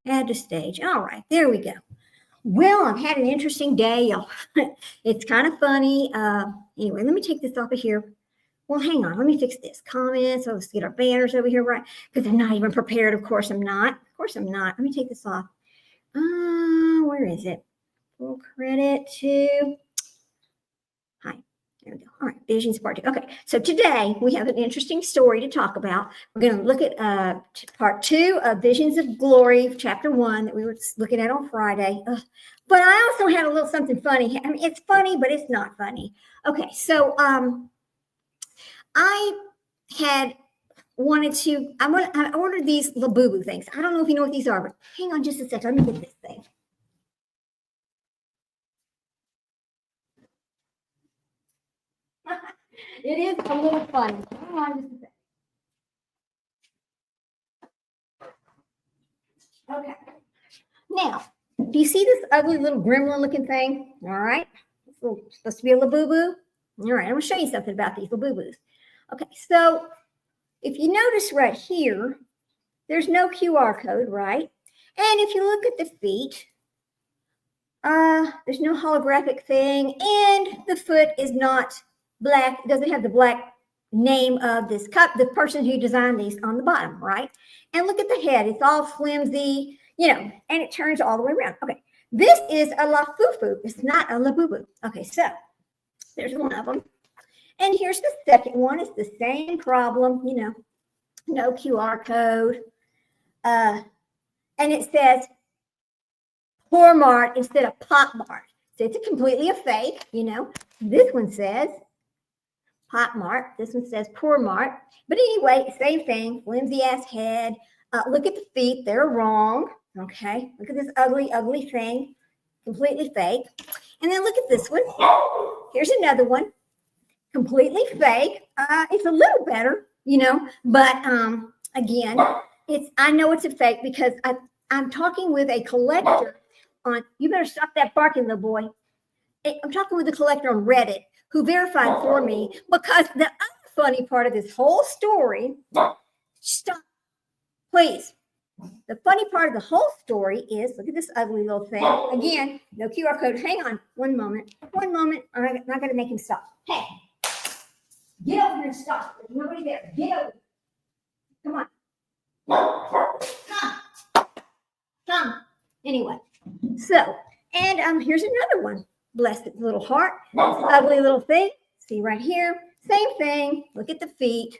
Add to stage. All right, there we go. Well, I've had an interesting day, y'all. It's kind of funny. Anyway, let me take this off of here. Well, hang on. Let me fix this. Comments. Let's get our banners over here right because I'm not even prepared. Of course, I'm not. Of course, I'm not. Let me take this off. Where is it? Full credit to. Hi. There we go. All right. Visions part 2. Okay. So today we have an interesting story to talk about. We're going to look at part 2 of Visions of Glory, chapter 1 that we were looking at on Friday. But I also had a little something funny. I mean, it's funny, but it's not funny. Okay. So I had wanted to, I ordered these Labubu things. I don't know if you know what these are, but hang on just a second. Let me get this thing. It is a little funny. Hang on just a second. Okay. Now, do you see this ugly little gremlin looking thing? All right. It's supposed to be a Labubu. All right. I'm going to show you something about these Labubus. Okay. So if you notice right here, there's no QR code, right? And if you look at the feet, there's no holographic thing, and the foot is not black. It doesn't have the black name of this the person who designed these on the bottom, right? And look at the head. It's all flimsy, and it turns all the way around. Okay, this is a Lafufu. It's not a Labubu. Okay, so there's one of them. And here's the second one. It's the same problem, no QR code. And it says Poor Mart instead of Pop Mart. So it's completely a fake, This one says Pop Mart. This one says Poor Mart. But anyway, same thing, flimsy ass head. Look at the feet. They're wrong. Okay. Look at this ugly, ugly thing. Completely fake. And then look at this one. Here's another one. Completely fake. It's a little better, but again, I know it's a fake because I'm talking with a collector on, you better stop that barking, little boy. I'm talking with a collector on Reddit who verified for me, because the other funny part of this whole story, stop, please. The funny part of the whole story is, look at this ugly little thing. Again, no QR code. Hang on one moment. I'm not going to make him stop. Hey, get over here and stop. There's nobody there. Get over. Come on. Come. Anyway, so, and here's another one. Bless its little heart. This ugly little thing. See right here. Same thing. Look at the feet.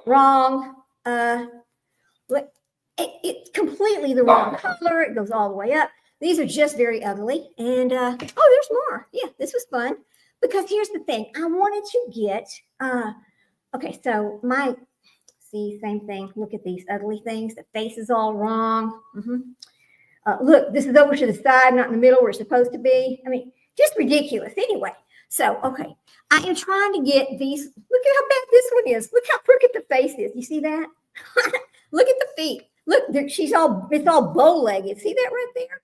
Wrong. Look, it's completely the wrong color. It goes all the way up. These are just very ugly. And there's more. Yeah, this was fun. Because here's the thing. I wanted to get okay, so see, same thing. Look at these ugly things. The face is all wrong. Look, this is over to the side, not in the middle where it's supposed to be. I mean, just ridiculous. Anyway, so, okay. I am trying to get these. Look at how bad this one is. Look how crooked the face is. You see that? Look at the feet. Look, it's all bow-legged. See that right there?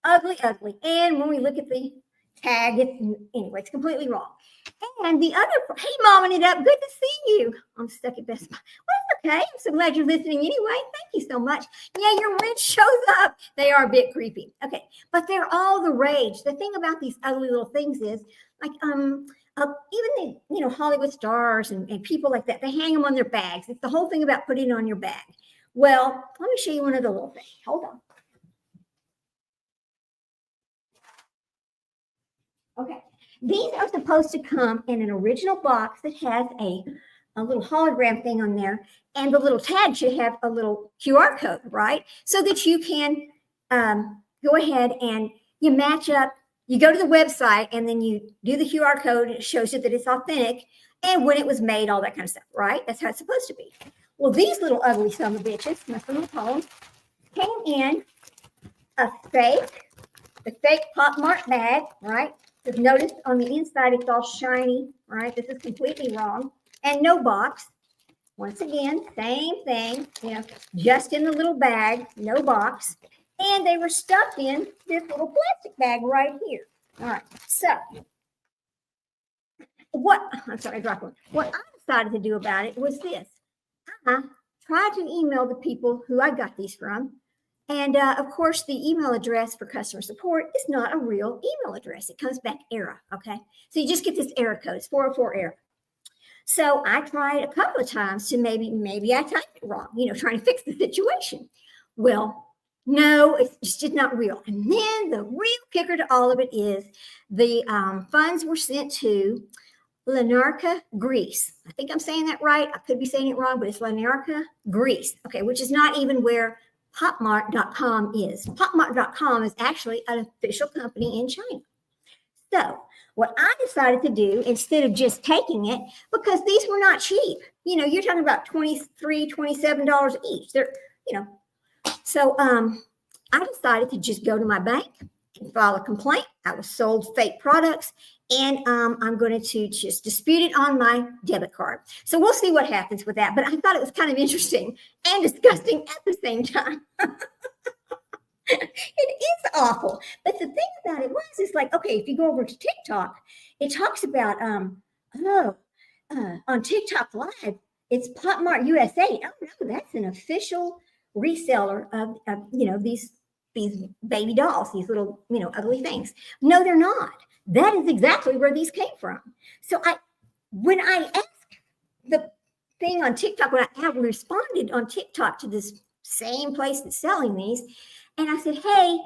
Ugly, ugly. And when we look at the tag, it's completely wrong. And the other, hey, Momming It Up, good to see you. I'm stuck at Best Buy. Well, okay. I'm so glad you're listening anyway. Thank you so much. Yeah, your wrench shows up. They are a bit creepy. Okay, but they're all the rage. The thing about these ugly little things is, like, even the, Hollywood stars and people like that, they hang them on their bags. It's the whole thing about putting it on your bag. Well, let me show you one of the little things. Hold on. Okay. These are supposed to come in an original box that has a little hologram thing on there, and the little tag should have a little QR code, right? So that you can go ahead and you match up. You go to the website and then you do the QR code, and it shows you that it's authentic and when it was made, all that kind of stuff, right? That's how it's supposed to be. Well, these little ugly son of bitches, that's what I'm calling, came in the fake Pop Mart bag, right? Just notice on the inside, it's all shiny, right? This is completely wrong. And no box. Once again, same thing, just in the little bag, no box. And they were stuffed in this little plastic bag right here. All right, so I'm sorry, I dropped one. What I decided to do about it was this. I tried to email the people who I got these from And of course, the email address for customer support is not a real email address. It comes back error. Okay. So you just get this error code. It's 404 error. So I tried a couple of times to maybe I typed it wrong, trying to fix the situation. Well, no, it's just not real. And then the real kicker to all of it is the funds were sent to Larnaca, Greece. I think I'm saying that right. I could be saying it wrong, but it's Larnaca, Greece. Okay, which is not even where Popmart.com is. Popmart.com is actually an official company in China. So what I decided to do, instead of just taking it, because these were not cheap, you're talking about $23, $27 each. So I decided to just go to my bank and file a complaint. I was sold fake products, and I'm going to just dispute it on my debit card. So we'll see what happens with that. But I thought it was kind of interesting and disgusting at the same time. It is awful. But the thing about it was, it's like, okay, if you go over to TikTok, it talks about, on TikTok Live, it's Popmart USA. Oh, no, that's an official reseller of these baby dolls, these little, ugly things. No, they're not. That is exactly where these came from. So when I asked the thing on TikTok, when I responded on TikTok to this same place that's selling these, and I said, hey,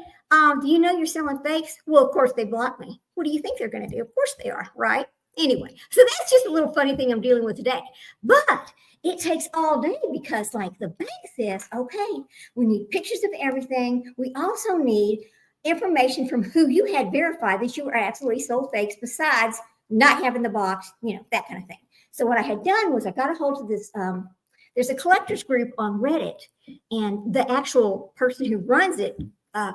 do you know you're selling fakes? Well, of course they blocked me. What do you think they're going to do? Of course they are, right? Anyway, so that's just a little funny thing I'm dealing with today. But it takes all day because, like, the bank says, okay, we need pictures of everything. We also need information from who you had verified that you were absolutely sold fakes, besides not having the box, that kind of thing. So what I had done was I got a hold of this. There's a collectors group on Reddit, and the actual person who runs it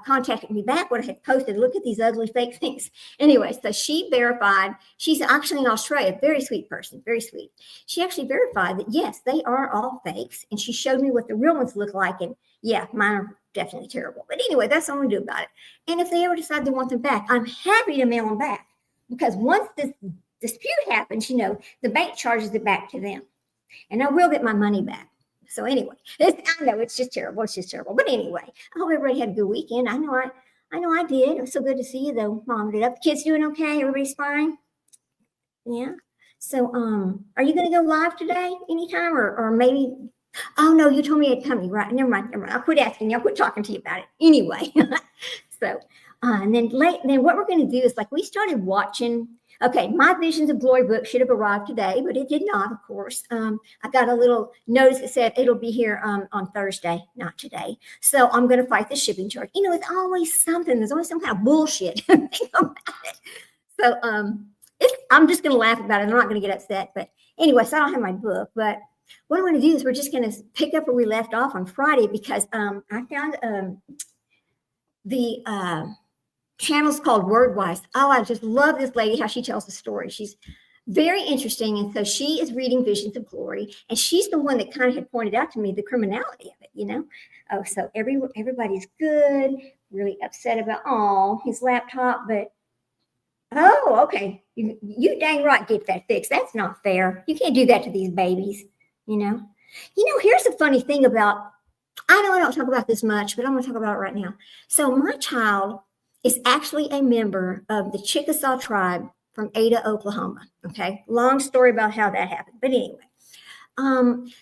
contacted me back when I had posted, look at these ugly fake things. Anyway, so she verified, she's actually in Australia, very sweet person, very sweet. She actually verified that, yes, they are all fakes. And she showed me what the real ones look like. And yeah, mine are definitely terrible. But anyway, that's all I'm going to do about it. And if they ever decide they want them back, I'm happy to mail them back. Because once this dispute happens, the bank charges it back to them. And I will get my money back. So anyway, I know it's just terrible. It's just terrible. But anyway, I hope everybody had a good weekend. I know I did. It was so good to see you, though. Mom did. Up, the kids doing okay? Everybody's fine. Yeah. So, are you going to go live today, anytime, or maybe? Oh no, you told me it'd come. Right? Never mind. I'll quit asking you. I'll quit talking to you about it anyway. So, and then what we're going to do is, like, we started watching. Okay, my Visions of Glory book should have arrived today, but it did not, of course. I got a little notice that said it'll be here on Thursday, not today. So I'm going to fight the shipping charge. It's always something. There's always some kind of bullshit. Think about it. So I'm just going to laugh about it. I'm not going to get upset. But anyway, so I don't have my book. But what I'm going to do is we're just going to pick up where we left off on Friday, because I found the channel's called Wordwise. Oh, I just love this lady, how she tells the story. She's very interesting. And so she is reading Visions of Glory, and she's the one that kind of had pointed out to me the criminality of it, Oh, so everybody's good, really upset about, his laptop, but okay, you dang right, get that fixed. That's not fair. You can't do that to these babies, Here's the funny thing about, I know I don't talk about this much, but I'm going to talk about it right now. So my child is actually a member of the Chickasaw tribe from Ada, Oklahoma. Okay, long story about how that happened. But anyway,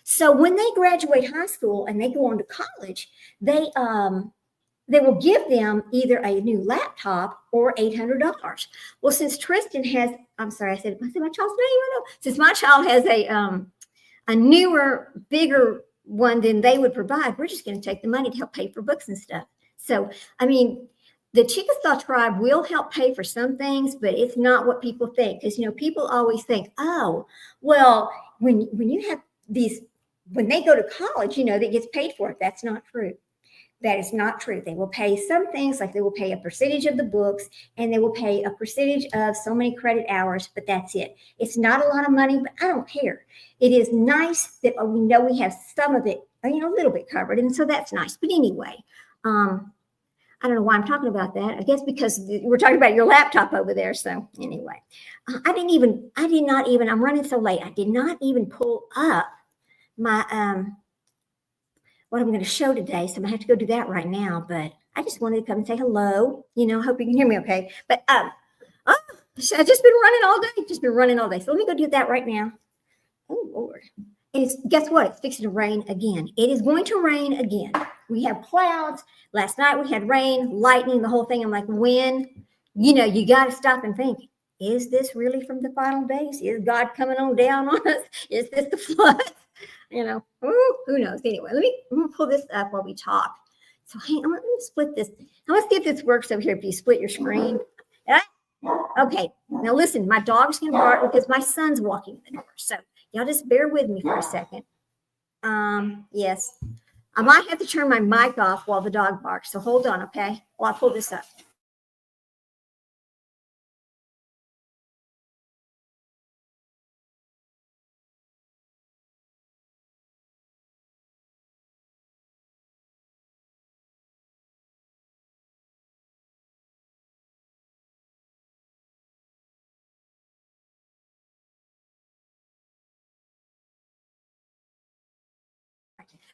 so when they graduate high school and they go on to college, they will give them either a new laptop or $800. Well, since Tristan has, I'm sorry, I said my child's name. I know. Since my child has a newer, bigger one than they would provide, we're just going to take the money to help pay for books and stuff. So, the Chickasaw tribe will help pay for some things, but it's not what people think. Because, people always think, oh, well, when you have these, when they go to college, that gets paid for it. That's not true. That is not true. They will pay some things, like they will pay a percentage of the books, and they will pay a percentage of so many credit hours, but that's it. It's not a lot of money, but I don't care. It is nice that we know we have some of it, a little bit covered. And so that's nice. But anyway, I don't know why I'm talking about that. I guess because we're talking about your laptop over there. So anyway, I'm running so late. I did not even pull up my what I'm going to show today. So I'm going to have to go do that right now. But I just wanted to come and say hello. Hope you can hear me okay. But I've just been running all day. So let me go do that right now. Oh, Lord. And guess what? It's fixing to rain again. It is going to rain again. We have clouds. Last night we had rain, lightning, the whole thing. I'm like, when? You got to stop and think, is this really from the final days? Is God coming on down on us? Is this the flood? Who knows? Anyway, let me pull this up while we talk. So let me split this. I want to see if this works over here. If you split your screen. Okay, now listen, my dog's going to bark because my son's walking in the door. So y'all just bear with me for a second. Yes, I might have to turn my mic off while the dog barks. So hold on, okay? While I pull this up.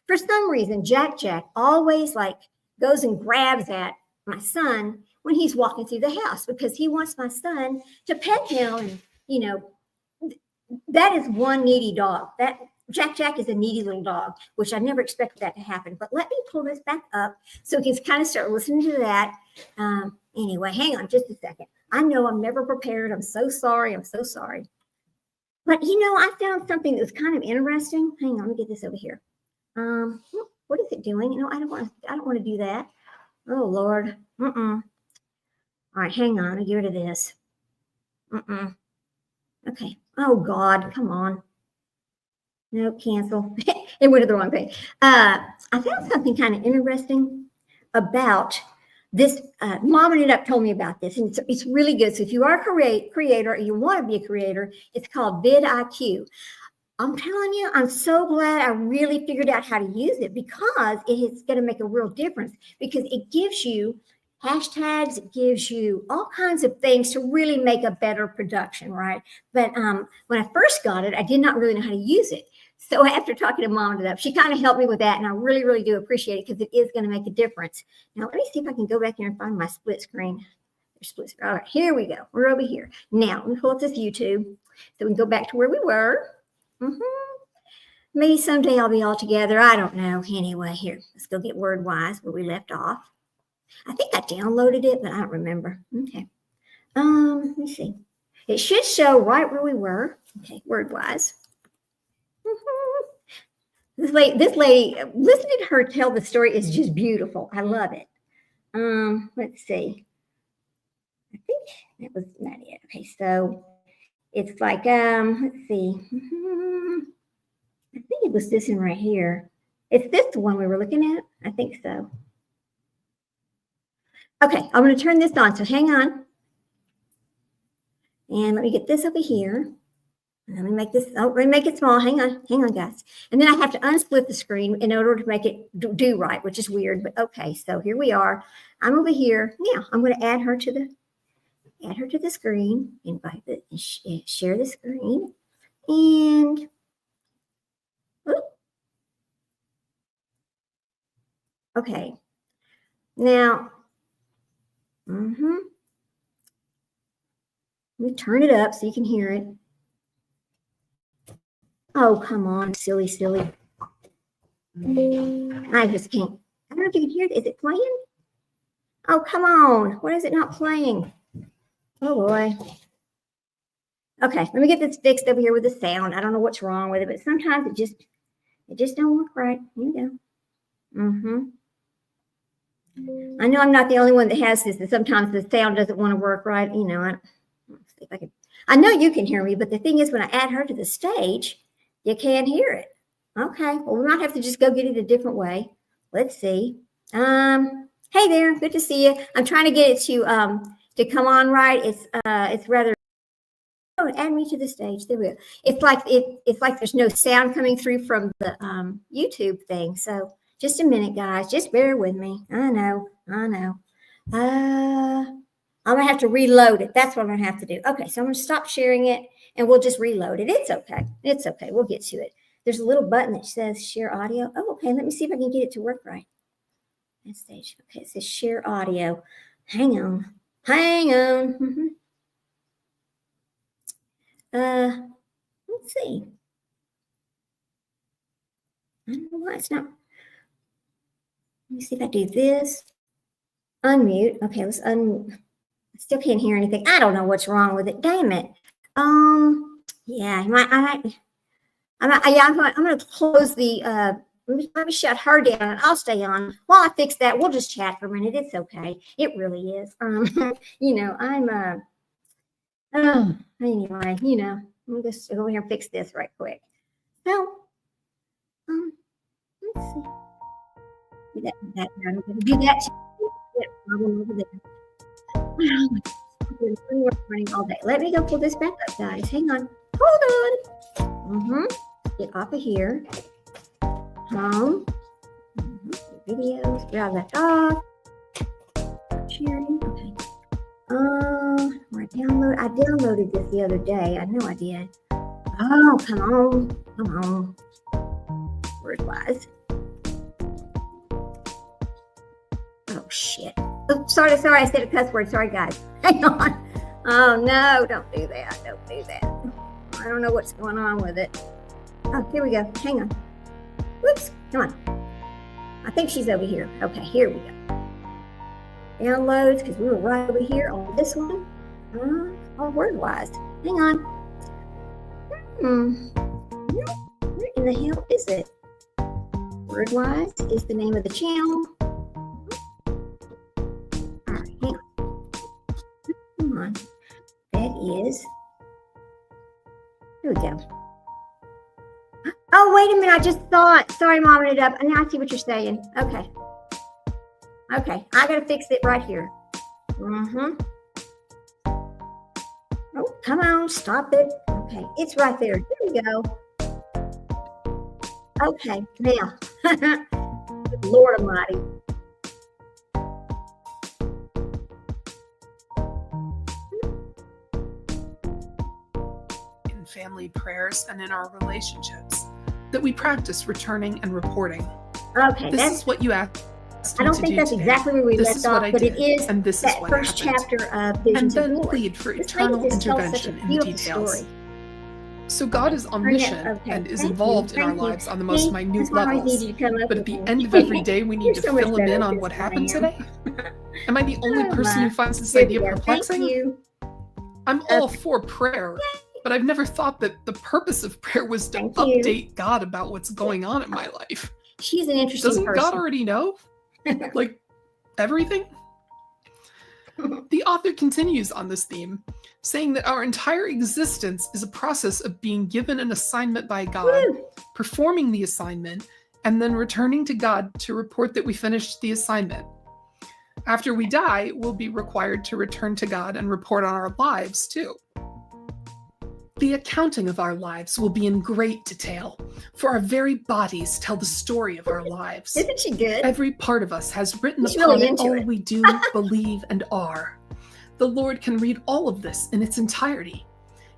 For some reason, Jack always goes and grabs at my son when he's walking through the house because he wants my son to pet him. And, that is one needy dog. That Jack is a needy little dog, which I never expected that to happen. But let me pull this back up so we can kind of start listening to that. Anyway, hang on just a second. I know I'm never prepared. I'm so sorry. But, I found something that was kind of interesting. Hang on, let me get this over here. What is it doing? I don't want to do that. Oh Lord. All right, hang on. I'll get rid of this. Okay. Oh God, come on. No, cancel. It went to the wrong page. I found something kind of interesting about this. Mom ended up told me about this, and it's really good. So if you are a creator or you want to be a creator, it's called vidIQ. I'm telling you, I'm so glad I really figured out how to use it because it is going to make a real difference because it gives you hashtags, it gives you all kinds of things to really make a better production, right? But when I first got it, I did not really know how to use it. So after talking to Mom it up, she kind of helped me with that, and I really, really do appreciate it because it is going to make a difference. Now, let me see if I can go back here and find my split screen. All right, here we go. We're over here. Now, let me pull up this YouTube so we can go back to where we were. Maybe someday I'll be all together. I don't know. Anyway, here, let's go get WordWise where we left off. I think I downloaded it, but I don't remember. Okay. Let me see. It should show right where we were. Okay, WordWise. This lady, listening to her tell the story is just beautiful. I love it. Let's see. I think that was not it. Okay, so it's like, let's see. I think it was this one right here. Is this the one we were looking at? I think so. Okay, I'm going to turn this on. So hang on. And let me get this over here. Let me make this, let me make it small. Hang on, guys. And then I have to unsplit the screen in order to make it do right, which is weird, but okay. So here we are. I'm over here. Now I'm going to add her to the screen, invite it, share the screen. And okay. Now, let me turn it up so you can hear it. Oh, come on, silly. I just can't. I don't know if you can hear it. Is it playing? Oh, come on. Why is it not playing? Oh, boy. Okay, let me get this fixed over here with the sound. I don't know what's wrong with it, but sometimes it just don't work right. Here you go. I know I'm not the only one that has this, and sometimes the sound doesn't want to work right. I know you can hear me, but the thing is, when I add her to the stage, you can't hear it. Okay, well, we might have to just go get it a different way. Let's see. Hey there, good to see you. I'm trying to get it to come on right. It's rather. Oh, add me to the stage. There we go. It's like there's no sound coming through from the YouTube thing. So just a minute, guys. Just bear with me. I know. I'm gonna have to reload it. That's what I'm gonna have to do. Okay, so I'm gonna stop sharing it and we'll just reload it. It's okay. We'll get to it. there's a little button that says share audio. Oh, okay. Let me see if I can get it to work right. That stage. Okay, it says share audio. Hang on. Mm-hmm. Let's see. I don't know why it's not. Let me see if I do this. Unmute. Okay, let's unmute. I still can't hear anything. I don't know what's wrong with it. Damn it. Yeah, I'm going to close the. Let me shut her down and I'll stay on. While I fix that, we'll just chat for a minute. It's okay. It really is. Anyway, I'm just go over here and fix this right quick. So, let's see. Do that. I'm going to do that. Problem over there. Running all day. Let me go pull this back up, guys. Hang on. Hold on. Get off of here. Home. Videos. Grab that off. Sharing. Okay. I downloaded this the other day. I know I did. Oh, come on. Word-wise. Oh, shit. Oh, sorry. I said a cuss word. Sorry, guys. Hang on. Oh, no. Don't do that. I don't know what's going on with it. Oh, here we go. Hang on. Whoops. Come on. I think she's over here. Okay, here we go. Downloads, because we were right over here on this one. Word-wise. Hang on. Where in the hell is it? Word-wise is the name of the channel. All right, hang on. Come on. That is. Here we go. Oh, wait a minute. I just saw it. Sorry, I'm momming it up. Now I see what you're saying. Okay. I got to fix it right here. Oh, come on. Stop it. Okay. It's right there. Here we go. Okay. Now. Lord Almighty. In family prayers and in our relationships, that we practice returning and reporting. Okay. This is what you asked. I don't think that's exactly where we left off, but it is and this that is what first happened. chapter of Visions and then of Glory. plead for eternal intervention in the details. So God is omniscient and is involved in our lives on the most minute levels. But at the end of every day, we need to fill him in on what happened today. Am I the only person who finds this idea perplexing? I'm all for prayer, but I've never thought that the purpose of prayer was to update God about what's going on in my life. She's an interesting person. Doesn't God already know? Like everything? The author continues on this theme, saying that our entire existence is a process of being given an assignment by God, performing the assignment, and then returning to God to report that we finished the assignment. After we die, we'll be required to return to God and report on our lives too. The accounting of our lives will be in great detail, for our very bodies tell the story of our lives. Isn't she good? Every part of us has written upon it all we do, believe, and are. The Lord can read all of this in its entirety.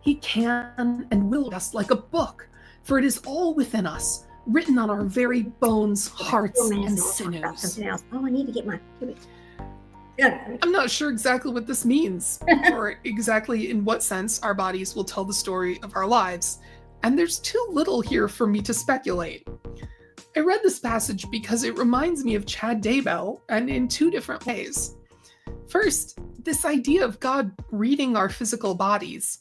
He can and will just like a book, for it is all within us, written on our very bones, hearts, and sinews. Oh, I need to get my... I'm not sure exactly what this means, or exactly in what sense our bodies will tell the story of our lives, and there's too little here for me to speculate. I read this passage because it reminds me of Chad Daybell, and in two different ways. First, this idea of God reading our physical bodies,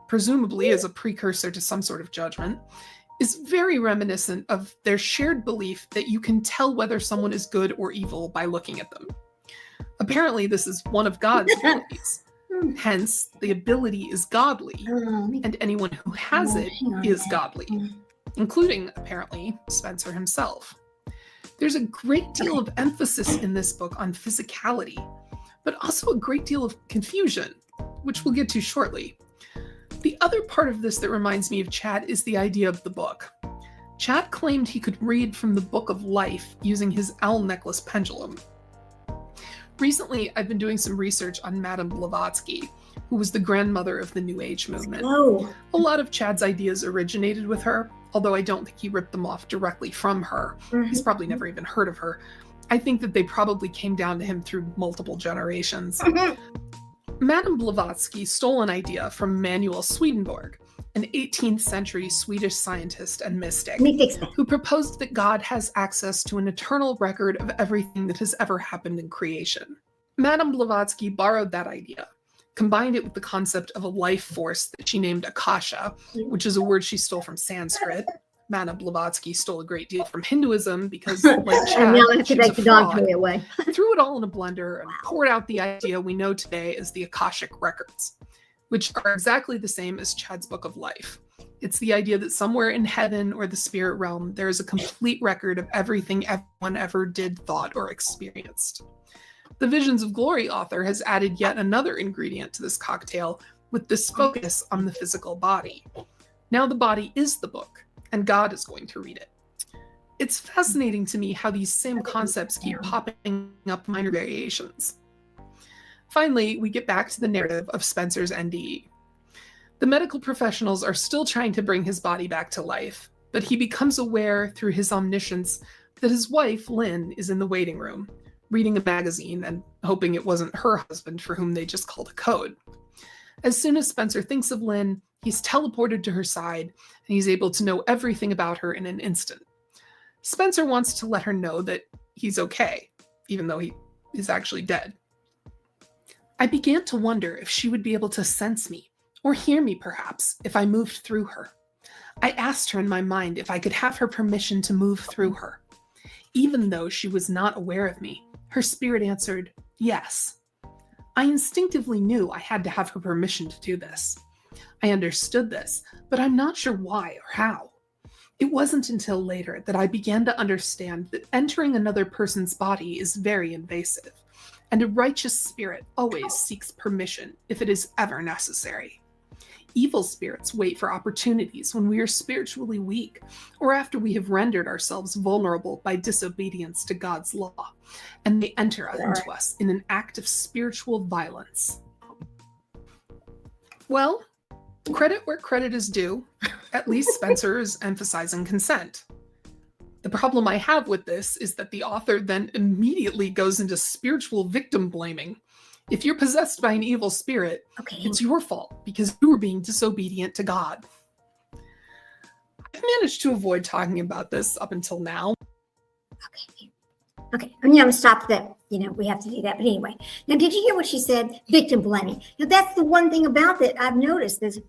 presumably as a precursor to some sort of judgment, is very reminiscent of their shared belief that you can tell whether someone is good or evil by looking at them. Apparently, this is one of God's abilities. Hence, the ability is godly, and anyone who has it is godly, including, apparently, Spencer himself. There's a great deal of emphasis in this book on physicality, but also a great deal of confusion, which we'll get to shortly. The other part of this that reminds me of Chad is the idea of the book. Chad claimed he could read from the Book of Life using his owl necklace pendulum. Recently, I've been doing some research on Madame Blavatsky, who was the grandmother of the New Age movement. A lot of Chad's ideas originated with her, although I don't think he ripped them off directly from her. He's probably never even heard of her. I think that they probably came down to him through multiple generations. Madame Blavatsky stole an idea from Emanuel Swedenborg, an 18th century Swedish scientist and mystic, who proposed that God has access to an eternal record of everything that has ever happened in creation. Madame Blavatsky borrowed that idea, combined it with the concept of a life force that she named Akasha, which is a word she stole from Sanskrit. Madame Blavatsky stole a great deal from Hinduism because, like Chad, she was a fraud. Threw it all in a blender and poured out the idea we know today as the Akashic Records, which are exactly the same as Chad's Book of Life. It's the idea that somewhere in heaven or the spirit realm, there is a complete record of everything everyone ever did, thought, or experienced. The Visions of Glory author has added yet another ingredient to this cocktail with this focus on the physical body. Now the body is the book, and God is going to read it. It's fascinating to me how these same concepts keep popping up minor variations. Finally, we get back to the narrative of Spencer's NDE. The medical professionals are still trying to bring his body back to life, but he becomes aware through his omniscience that his wife, Lynn, is in the waiting room, reading a magazine and hoping it wasn't her husband for whom they just called a code. As soon as Spencer thinks of Lynn, he's teleported to her side, and he's able to know everything about her in an instant. Spencer wants to let her know that he's okay, even though he is actually dead. I began to wonder if she would be able to sense me, or hear me perhaps, if I moved through her. I asked her in my mind if I could have her permission to move through her. Even though she was not aware of me, her spirit answered, yes. I instinctively knew I had to have her permission to do this. I understood this, but I'm not sure why or how. It wasn't until later that I began to understand that entering another person's body is very invasive, and a righteous spirit always seeks permission if it is ever necessary. Evil spirits wait for opportunities when we are spiritually weak, or after we have rendered ourselves vulnerable by disobedience to God's law, and they enter into us in an act of spiritual violence. Well, credit where credit is due. At least Spencer is emphasizing consent. The problem I have with this is that the author then immediately goes into spiritual victim blaming. If you're possessed by an evil spirit, it's your fault because you were being disobedient to God. I've managed to avoid talking about this up until now. Okay, I'm going to stop that. We have to do that. But anyway, now did you hear what she said? Victim blaming. Now that's the one thing about that I've noticed is,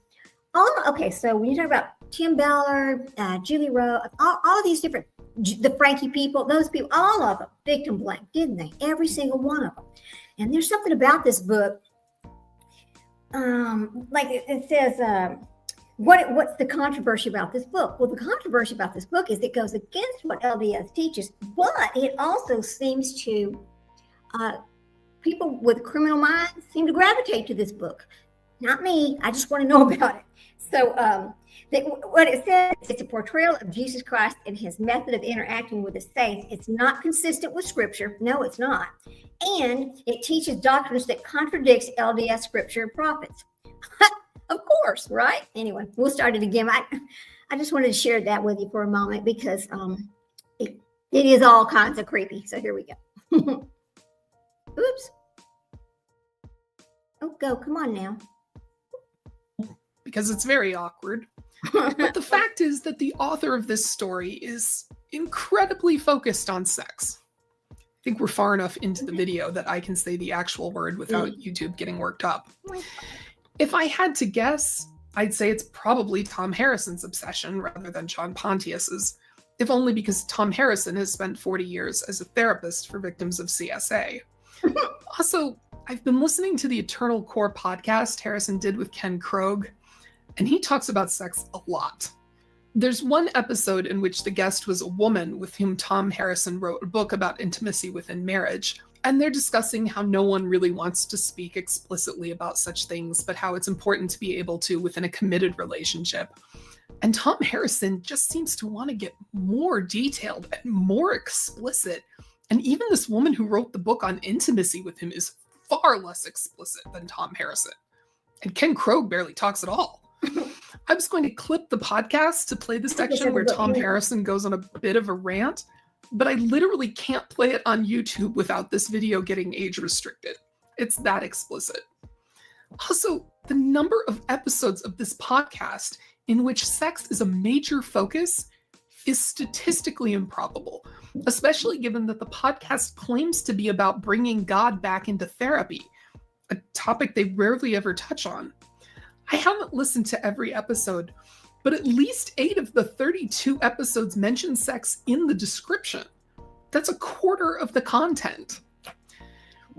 so when you talk about Tim Beller, Julie Rowe, all of these different, the Frankie people, those people, all of them, victim blame, didn't they? Every single one of them. And there's something about this book, like it says, what's the controversy about this book? Well, the controversy about this book is it goes against what LDS teaches, but it also seems to, people with criminal minds seem to gravitate to this book. Not me, I just want to know about it. So what it says, it's a portrayal of Jesus Christ and his method of interacting with the saints. It's not consistent with scripture. No, it's not. And it teaches doctrines that contradicts LDS scripture and prophets. Of course, right? Anyway, we'll start it again. I just wanted to share that with you for a moment because it is all kinds of creepy. So here we go. Oops. Oh, go. Come on now. Because it's very awkward. But the fact is that the author of this story is incredibly focused on sex. I think we're far enough into the video that I can say the actual word without YouTube getting worked up. If I had to guess, I'd say it's probably Tom Harrison's obsession rather than John Pontius's, if only because Tom Harrison has spent 40 years as a therapist for victims of CSA. Also, I've been listening to the Eternal Core podcast Harrison did with Ken Krogh, and he talks about sex a lot. There's one episode in which the guest was a woman with whom Tom Harrison wrote a book about intimacy within marriage, and they're discussing how no one really wants to speak explicitly about such things, but how it's important to be able to within a committed relationship. And Tom Harrison just seems to want to get more detailed and more explicit. And even this woman who wrote the book on intimacy with him is far less explicit than Tom Harrison. And Ken Krogh barely talks at all. I was going to clip the podcast to play the section where Tom Harrison goes on a bit of a rant, but I literally can't play it on YouTube without this video getting age restricted. It's that explicit. Also, the number of episodes of this podcast in which sex is a major focus is statistically improbable, especially given that the podcast claims to be about bringing God back into therapy, a topic they rarely ever touch on. I haven't listened to every episode, but at least 8 of the 32 episodes mention sex in the description. That's a quarter of the content.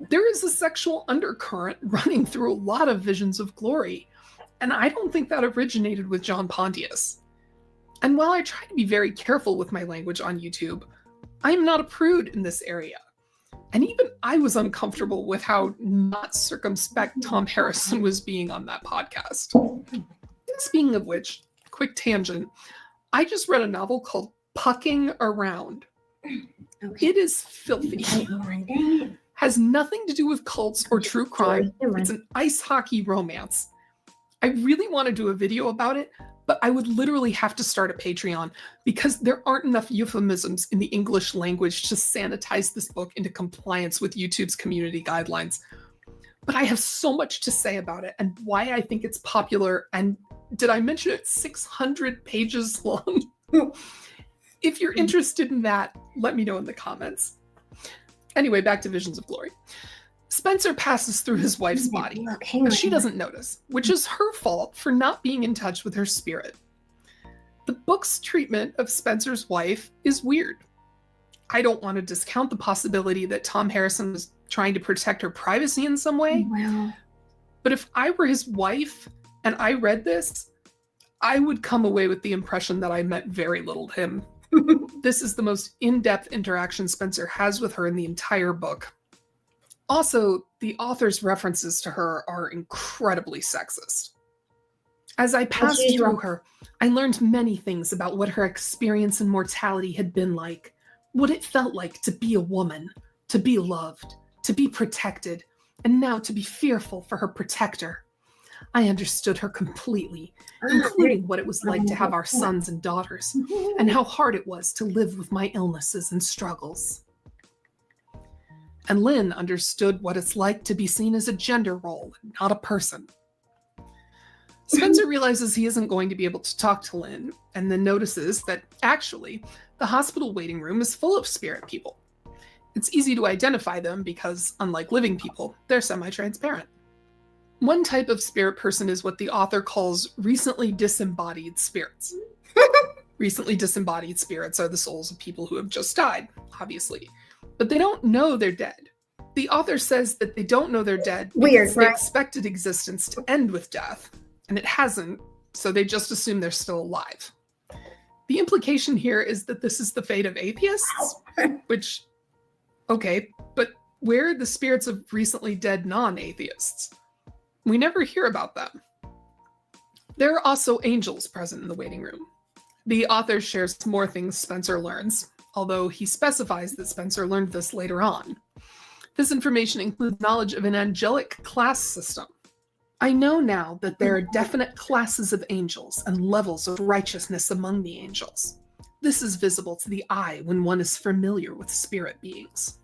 There is a sexual undercurrent running through a lot of Visions of Glory, and I don't think that originated with John Pontius. And while I try to be very careful with my language on YouTube, I am not a prude in this area. And even I was uncomfortable with how not circumspect Tom Harrison was being on that podcast. Speaking of which, quick tangent, I just read a novel called Pucking Around. Okay. It is filthy. Has nothing to do with cults or true crime. It's an ice hockey romance. I really want to do a video about it, but I would literally have to start a Patreon because there aren't enough euphemisms in the English language to sanitize this book into compliance with YouTube's community guidelines. But I have so much to say about it and why I think it's popular. And did I mention it's 600 pages long? If you're interested in that, let me know in the comments. Anyway, back to Visions of Glory. Spencer passes through his wife's body, but she doesn't notice, which is her fault for not being in touch with her spirit. The book's treatment of Spencer's wife is weird. I don't want to discount the possibility that Tom Harrison was trying to protect her privacy in some way, but if I were his wife and I read this, I would come away with the impression that I meant very little to him. This is the most in-depth interaction Spencer has with her in the entire book. Also, the author's references to her are incredibly sexist. As I passed through her, I learned many things about what her experience in mortality had been like, what it felt like to be a woman, to be loved, to be protected, and now to be fearful for her protector. I understood her completely, including what it was like to have our sons and daughters, and how hard it was to live with my illnesses and struggles. And Lynn understood what it's like to be seen as a gender role, not a person. Spencer realizes he isn't going to be able to talk to Lynn, and then notices that, actually, the hospital waiting room is full of spirit people. It's easy to identify them because, unlike living people, they're semi-transparent. One type of spirit person is what the author calls recently disembodied spirits. Recently disembodied spirits are the souls of people who have just died, obviously. But they don't know they're dead. The author says that they don't know they're dead because they expected existence to end with death, and it hasn't, so they just assume they're still alive. The implication here is that this is the fate of atheists, which, okay, but where are the spirits of recently dead non-atheists? We never hear about them. There are also angels present in the waiting room. The author shares some more things Spencer learns, although he specifies that Spencer learned this later on. This information includes knowledge of an angelic class system. I know now that there are definite classes of angels and levels of righteousness among the angels. This is visible to the eye when one is familiar with spirit beings.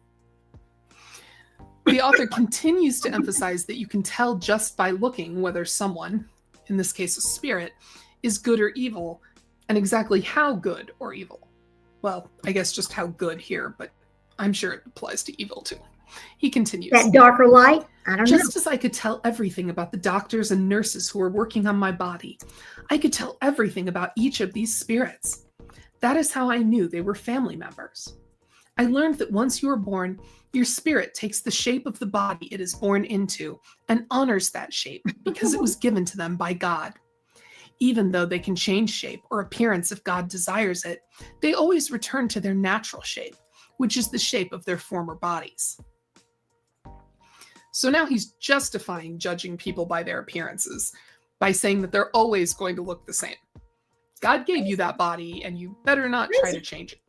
The author continues to emphasize that you can tell just by looking whether someone, in this case a spirit, is good or evil, and exactly how good or evil. Well, I guess just how good here, but I'm sure it applies to evil too. He continues. That darker light? I don't know. Just as I could tell everything about the doctors and nurses who were working on my body, I could tell everything about each of these spirits. That is how I knew they were family members. I learned that once you are born, your spirit takes the shape of the body it is born into and honors that shape because it was given to them by God. Even though they can change shape or appearance if God desires it, they always return to their natural shape, which is the shape of their former bodies. So now he's justifying judging people by their appearances by saying that they're always going to look the same. God gave you that body, and you better not try to change it.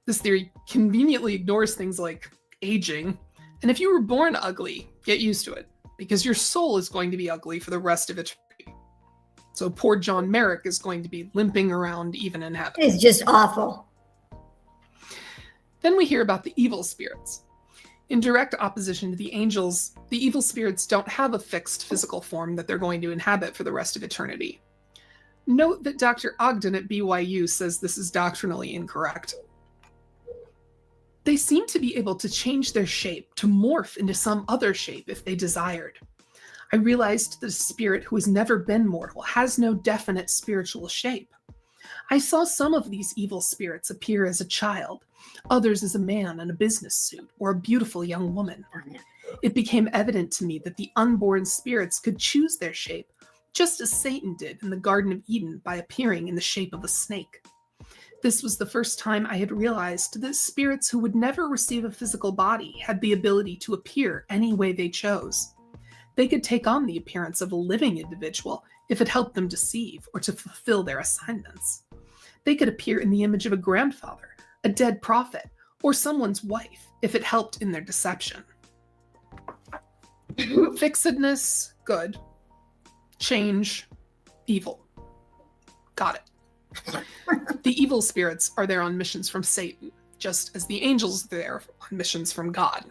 This theory conveniently ignores things like aging, and if you were born ugly, get used to it, because your soul is going to be ugly for the rest of eternity. So poor John Merrick is going to be limping around even in heaven. It's just awful. Then we hear about the evil spirits. In direct opposition to the angels, the evil spirits don't have a fixed physical form that they're going to inhabit for the rest of eternity. Note that Dr. Ogden at BYU says this is doctrinally incorrect. They seem to be able to change their shape, to morph into some other shape if they desired. I realized that a spirit who has never been mortal has no definite spiritual shape. I saw some of these evil spirits appear as a child, others as a man in a business suit or a beautiful young woman. It became evident to me that the unborn spirits could choose their shape, just as Satan did in the Garden of Eden by appearing in the shape of a snake. This was the first time I had realized that spirits who would never receive a physical body had the ability to appear any way they chose. They could take on the appearance of a living individual if it helped them deceive or to fulfill their assignments. They could appear in the image of a grandfather, a dead prophet, or someone's wife if it helped in their deception. Fixedness, good. Change, evil. Got it. The evil spirits are there on missions from Satan, just as the angels are there on missions from God.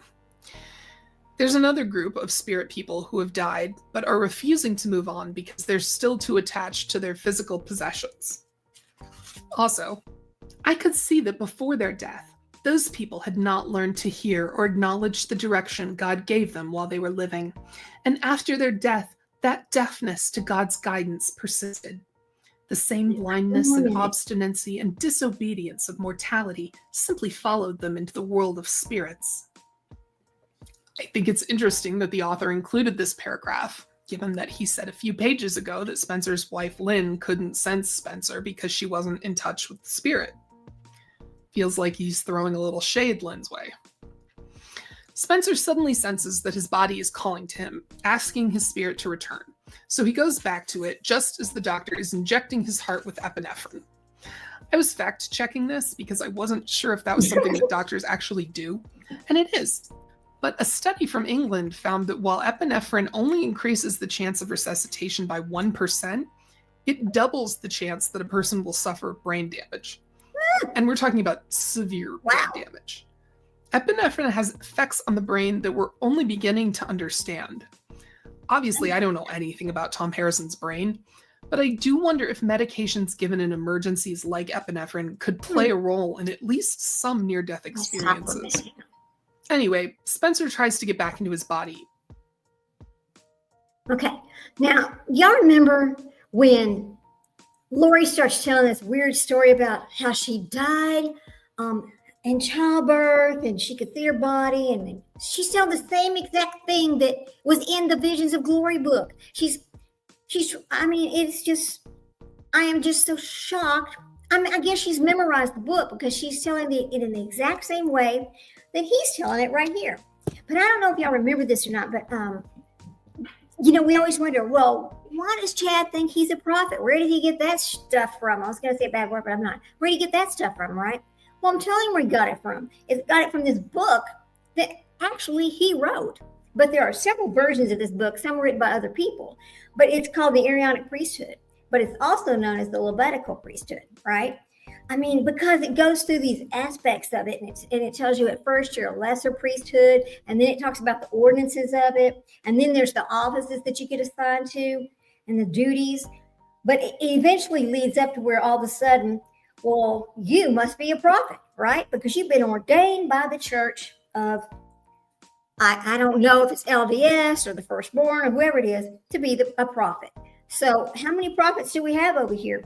There's another group of spirit people who have died but are refusing to move on because they're still too attached to their physical possessions. Also, I could see that before their death, those people had not learned to hear or acknowledge the direction God gave them while they were living, and after their death, that deafness to God's guidance persisted. The same blindness and obstinacy and disobedience of mortality simply followed them into the world of spirits. I think it's interesting that the author included this paragraph, given that he said a few pages ago that Spencer's wife Lynn couldn't sense Spencer because she wasn't in touch with the spirit. Feels like he's throwing a little shade Lynn's way. Spencer suddenly senses that his body is calling to him, asking his spirit to return. So he goes back to it just as the doctor is injecting his heart with epinephrine. I was fact-checking this because I wasn't sure if that was something that doctors actually do, and it is. But a study from England found that while epinephrine only increases the chance of resuscitation by 1%, it doubles the chance that a person will suffer brain damage. And we're talking about severe brain damage. Epinephrine has effects on the brain that we're only beginning to understand. Obviously, I don't know anything about Tom Harrison's brain, but I do wonder if medications given in emergencies like epinephrine could play a role in at least some near-death experiences. Anyway, Spencer tries to get back into his body. Okay, now, y'all remember when Lori starts telling this weird story about how she died in childbirth and she could see her body, and she's telling the same exact thing that was in the Visions of Glory book. I am just so shocked. I guess she's memorized the book because she's telling it in the exact same way that he's telling it right here. But I don't know if y'all remember this or not, but we always wonder, well, why does Chad think he's a prophet? Where did he get that stuff from? I was going to say a bad word, but I'm not. Where did he get that stuff from, right? Well, I'm telling you where he got it from. It's got it from this book that actually he wrote. But there are several versions of this book, some written by other people. But it's called the Aaronic priesthood. But it's also known as the Levitical priesthood, right? I mean, because it goes through these aspects of it, and it tells you at first you're a lesser priesthood, and then it talks about the ordinances of it, and then there's the offices that you get assigned to, and the duties. But it eventually leads up to where all of a sudden, well, you must be a prophet, right? Because you've been ordained by the church of, I don't know if it's LDS or the firstborn or whoever it is, to be a prophet. So how many prophets do we have over here?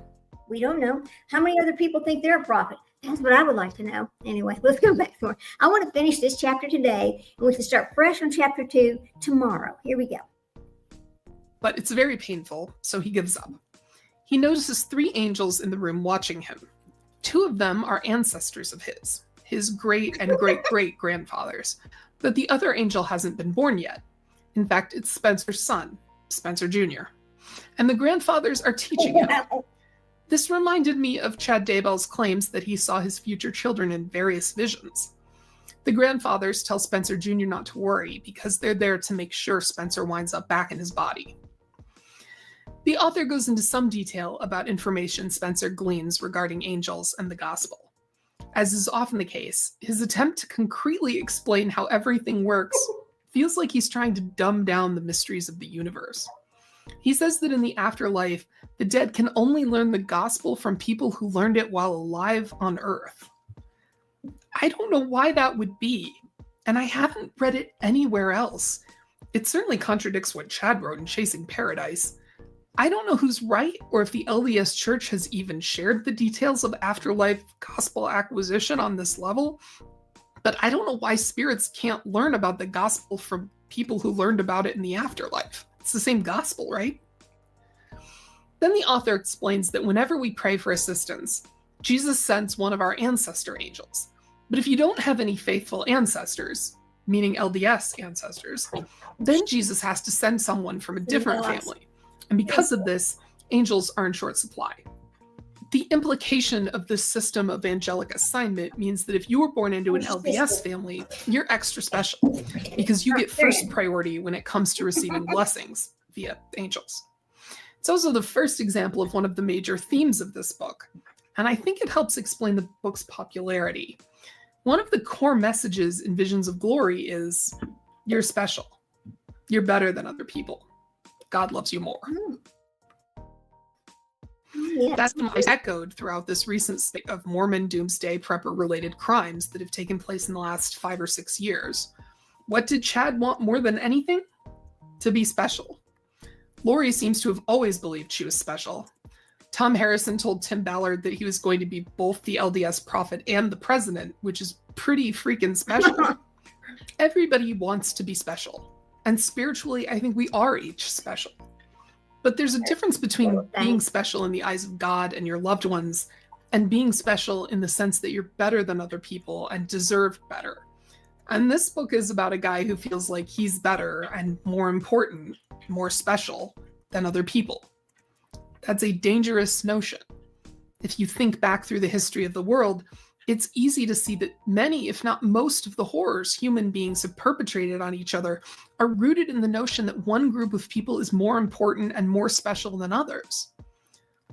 We don't know. How many other people think they're a prophet? That's what I would like to know. Anyway, let's go back for it. I want to finish this chapter today, and we can start fresh on chapter 2 tomorrow. Here we go. But it's very painful, so he gives up. He notices 3 angels in the room watching him. 2 of them are ancestors of his great and great-great-grandfathers, but the other angel hasn't been born yet. In fact, it's Spencer's son, Spencer Jr., and the grandfathers are teaching him. This reminded me of Chad Daybell's claims that he saw his future children in various visions. The grandfathers tell Spencer Jr. not to worry because they're there to make sure Spencer winds up back in his body. The author goes into some detail about information Spencer gleans regarding angels and the gospel. As is often the case, his attempt to concretely explain how everything works feels like he's trying to dumb down the mysteries of the universe. He says that in the afterlife, the dead can only learn the gospel from people who learned it while alive on Earth. I don't know why that would be, and I haven't read it anywhere else. It certainly contradicts what Chad wrote in Chasing Paradise. I don't know who's right, or if the LDS Church has even shared the details of afterlife gospel acquisition on this level, but I don't know why spirits can't learn about the gospel from people who learned about it in the afterlife. It's the same gospel, right? Then the author explains that whenever we pray for assistance, Jesus sends one of our ancestor angels. But if you don't have any faithful ancestors, meaning LDS ancestors, then Jesus has to send someone from a different family. And because of this, angels are in short supply. The implication of this system of angelic assignment means that if you were born into an LDS family, you're extra special because you get first priority when it comes to receiving blessings via angels. It's also the first example of one of the major themes of this book, and I think it helps explain the book's popularity. One of the core messages in Visions of Glory is, you're special. You're better than other people. God loves you more. Yes. That's been echoed throughout this recent spate of Mormon doomsday prepper-related crimes that have taken place in the last 5 or 6 years. What did Chad want more than anything? To be special. Lori seems to have always believed she was special. Tom Harrison told Tim Ballard that he was going to be both the LDS prophet and the president, which is pretty freaking special. Everybody wants to be special. And spiritually, I think we are each special. But there's a difference between being special in the eyes of God and your loved ones and being special in the sense that you're better than other people and deserve better. And this book is about a guy who feels like he's better and more important, more special than other people. That's a dangerous notion. If you think back through the history of the world, it's easy to see that many, if not most, of the horrors human beings have perpetrated on each other are rooted in the notion that one group of people is more important and more special than others.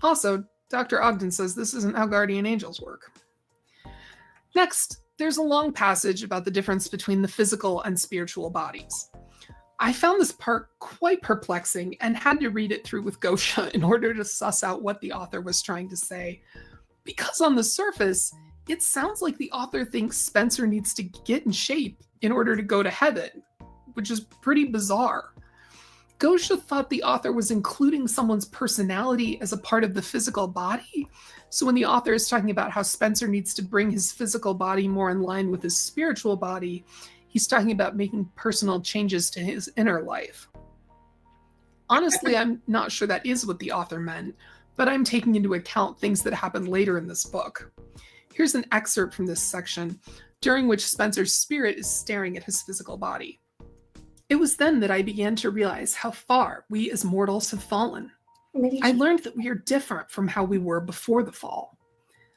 Also, Dr. Ogden says this isn't how guardian angels work. Next, there's a long passage about the difference between the physical and spiritual bodies. I found this part quite perplexing and had to read it through with Gosha in order to suss out what the author was trying to say, because on the surface, it sounds like the author thinks Spencer needs to get in shape in order to go to heaven, which is pretty bizarre. Gosha thought the author was including someone's personality as a part of the physical body. So when the author is talking about how Spencer needs to bring his physical body more in line with his spiritual body, he's talking about making personal changes to his inner life. Honestly, I'm not sure that is what the author meant, but I'm taking into account things that happen later in this book. Here's an excerpt from this section, during which Spencer's spirit is staring at his physical body. It was then that I began to realize how far we as mortals have fallen. I learned that we are different from how we were before the fall.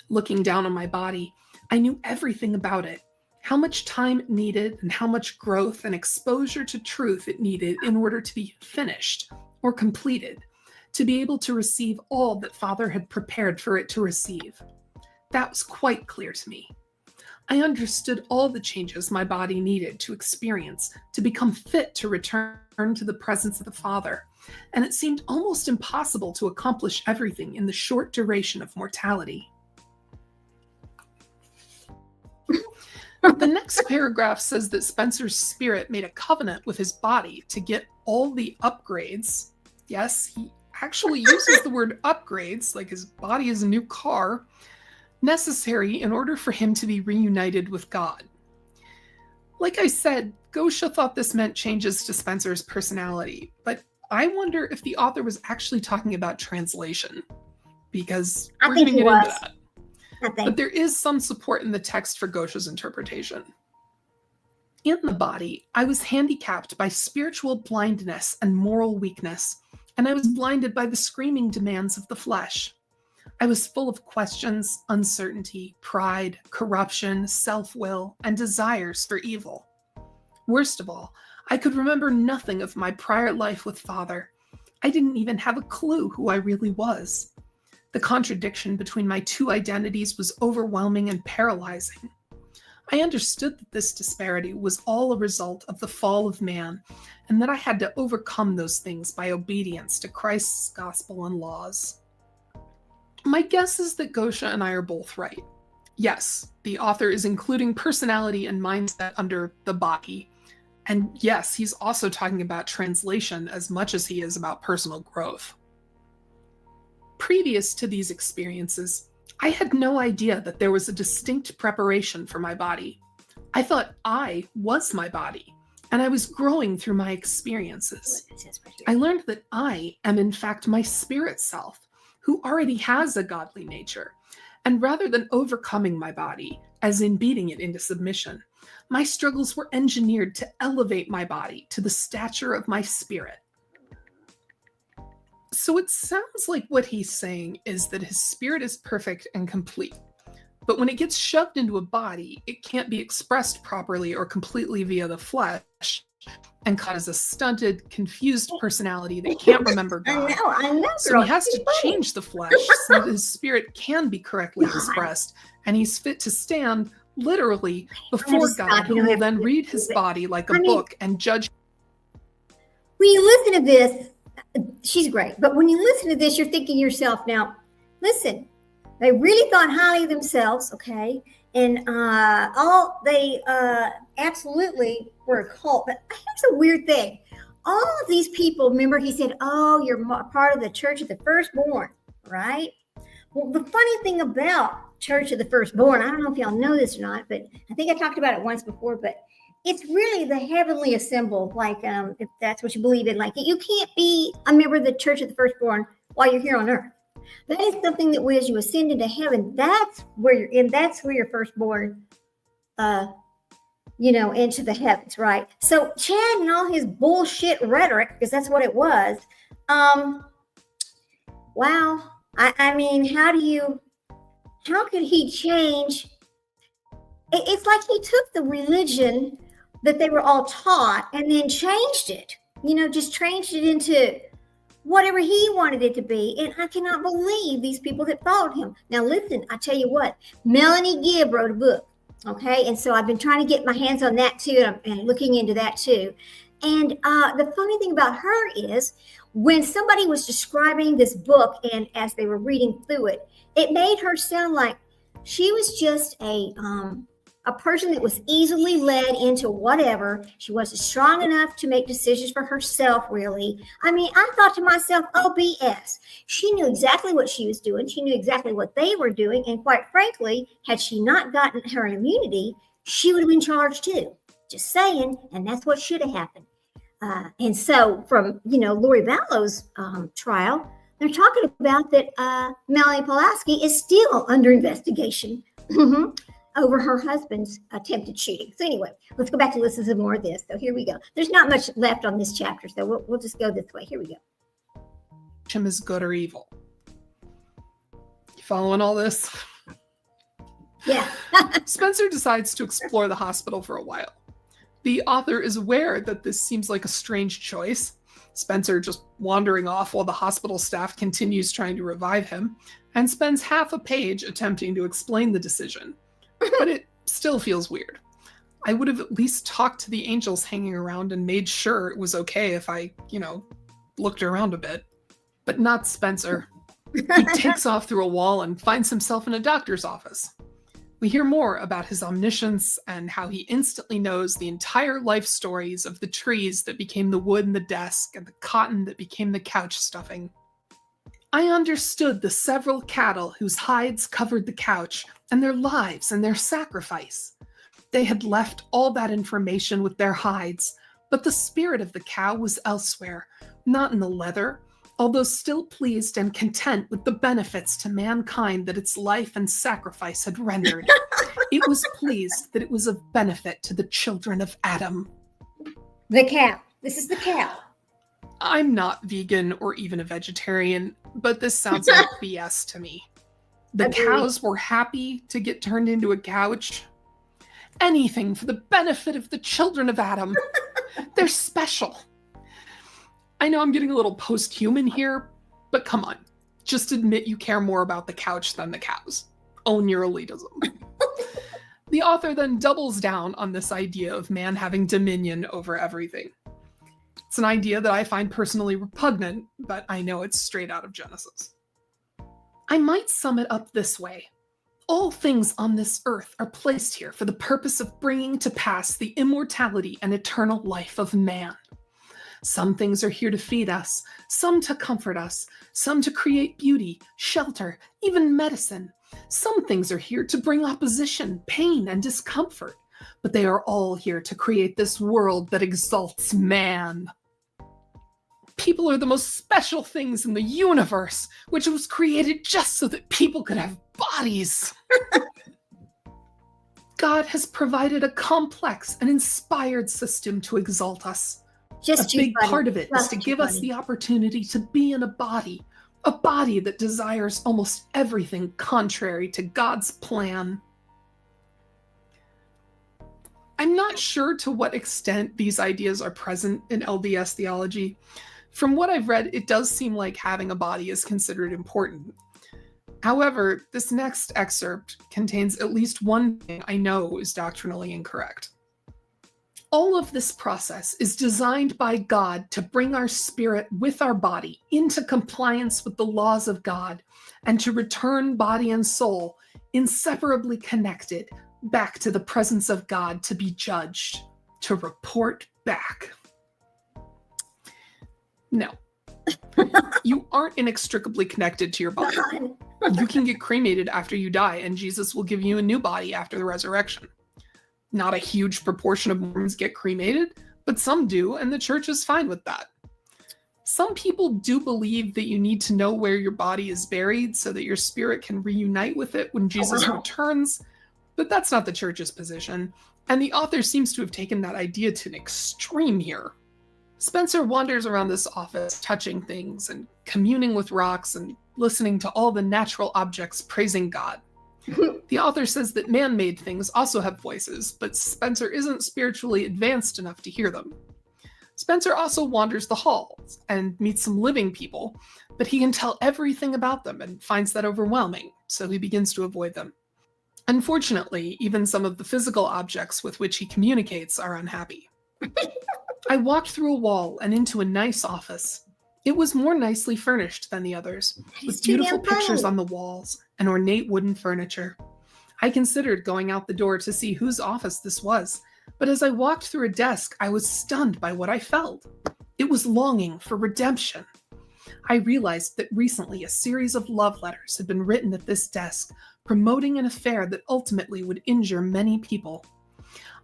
Looking down on my body, I knew everything about it, how much time it needed and how much growth and exposure to truth it needed in order to be finished or completed, to be able to receive all that Father had prepared for it to receive. That was quite clear to me. I understood all the changes my body needed to experience to become fit to return to the presence of the Father, and it seemed almost impossible to accomplish everything in the short duration of mortality. The next paragraph says that Spencer's spirit made a covenant with his body to get all the upgrades. Yes, he actually uses the word upgrades, like his body is a new car, necessary in order for him to be reunited with God. Like I said, Gosha thought this meant changes to Spencer's personality, but I wonder if the author was actually talking about translation, because we're going to get into that. But there is some support in the text for Gosha's interpretation. In the body, I was handicapped by spiritual blindness and moral weakness, and I was blinded by the screaming demands of the flesh. I was full of questions, uncertainty, pride, corruption, self-will, and desires for evil. Worst of all, I could remember nothing of my prior life with Father. I didn't even have a clue who I really was. The contradiction between my two identities was overwhelming and paralyzing. I understood that this disparity was all a result of the fall of man, and that I had to overcome those things by obedience to Christ's gospel and laws. My guess is that Gosha and I are both right. Yes, the author is including personality and mindset under the body. And yes, he's also talking about translation as much as he is about personal growth. Previous to these experiences, I had no idea that there was a distinct preparation for my body. I thought I was my body, and I was growing through my experiences. I learned that I am in fact my spirit self, who already has a godly nature. And rather than overcoming my body, as in beating it into submission, my struggles were engineered to elevate my body to the stature of my spirit. So it sounds like what he's saying is that his spirit is perfect and complete. But when it gets shoved into a body, it can't be expressed properly or completely via the flesh and causes a stunted, confused personality that can't remember God. I know. So he has to change the flesh so that his spirit can be correctly expressed, and he's fit to stand literally before God, who will then read his body like a book and judge. When you listen to this, she's great. But when you listen to this, you're thinking to yourself, now, listen, they really thought highly of themselves, okay? And they absolutely were a cult. But here's a weird thing. All of these people, remember he said, oh, you're part of the Church of the Firstborn, right? Well, the funny thing about Church of the Firstborn, I don't know if y'all know this or not, but I think I talked about it once before, but it's really the heavenly assembled, like if that's what you believe in. Like you can't be a member of the Church of the Firstborn while you're here on earth. That is something that as you ascend into heaven, that's where you're in. That's where you're firstborn, into the heavens, right? So Chad and all his bullshit rhetoric, because that's what it was. Wow. I mean, how could he change? It's like he took the religion that they were all taught and then changed it, just changed it into whatever he wanted it to be. And I cannot believe these people that followed him. Now, listen, I tell you what, Melanie Gibb wrote a book. Okay. And so I've been trying to get my hands on that too. And looking into that too. And the funny thing about her is when somebody was describing this book and as they were reading through it, it made her sound like she was just a person that was easily led into whatever. She wasn't strong enough to make decisions for herself, really. I mean, I thought to myself, oh, BS. She knew exactly what she was doing. She knew exactly what they were doing. And quite frankly, had she not gotten her immunity, she would have been charged too. Just saying. And that's what should have happened. And so from, Lori Vallow's trial, they're talking about that Melanie Pulaski is still under investigation. Over her husband's attempted shooting. So anyway, let's go back to listen to more of this. So here we go. There's not much left on this chapter, so we'll just go this way. Here we go. Him is good or evil. You following all this? Yeah. Spencer decides to explore the hospital for a while. The author is aware that this seems like a strange choice. Spencer just wandering off while the hospital staff continues trying to revive him, and spends half a page attempting to explain the decision. But it still feels weird. I would have at least talked to the angels hanging around and made sure it was okay if I, looked around a bit. But not Spencer. He takes off through a wall and finds himself in a doctor's office. We hear more about his omniscience and how he instantly knows the entire life stories of the trees that became the wood in the desk and the cotton that became the couch stuffing. I understood the several cattle whose hides covered the couch and their lives and their sacrifice. They had left all that information with their hides, but the spirit of the cow was elsewhere, not in the leather, although still pleased and content with the benefits to mankind that its life and sacrifice had rendered. It was pleased that it was of benefit to the children of Adam. The cow. This is the cow. I'm not vegan or even a vegetarian, but this sounds like BS to me. The cows were happy to get turned into a couch. Anything for the benefit of the children of Adam. They're special. I know I'm getting a little post-human here, but come on. Just admit you care more about the couch than the cows. Own your elitism. The author then doubles down on this idea of man having dominion over everything. It's an idea that I find personally repugnant, but I know it's straight out of Genesis. I might sum it up this way. All things on this earth are placed here for the purpose of bringing to pass the immortality and eternal life of man. Some things are here to feed us, some to comfort us, some to create beauty, shelter, even medicine. Some things are here to bring opposition, pain, and discomfort, but they are all here to create this world that exalts man. People are the most special things in the universe, which was created just so that people could have bodies. God has provided a complex and inspired system to exalt us. Just a big part of it is to give us the opportunity to be in a body that desires almost everything contrary to God's plan. I'm not sure to what extent these ideas are present in LDS theology. From what I've read, it does seem like having a body is considered important. However, this next excerpt contains at least one thing I know is doctrinally incorrect. All of this process is designed by God to bring our spirit with our body into compliance with the laws of God and to return body and soul inseparably connected back to the presence of God to be judged, to report back. No. You aren't inextricably connected to your body. You can get cremated after you die, and Jesus will give you a new body after the resurrection. Not a huge proportion of Mormons get cremated, but some do, and the church is fine with that. Some people do believe that you need to know where your body is buried so that your spirit can reunite with it when Jesus returns, but that's not the church's position, and the author seems to have taken that idea to an extreme here. Spencer wanders around this office, touching things and communing with rocks and listening to all the natural objects praising God. The author says that man-made things also have voices, but Spencer isn't spiritually advanced enough to hear them. Spencer also wanders the halls and meets some living people, but he can tell everything about them and finds that overwhelming, so he begins to avoid them. Unfortunately, even some of the physical objects with which he communicates are unhappy. I walked through a wall and into a nice office. It was more nicely furnished than the others, with beautiful pictures on the walls and ornate wooden furniture. I considered going out the door to see whose office this was, but as I walked through a desk, I was stunned by what I felt. It was longing for redemption. I realized that recently a series of love letters had been written at this desk, promoting an affair that ultimately would injure many people.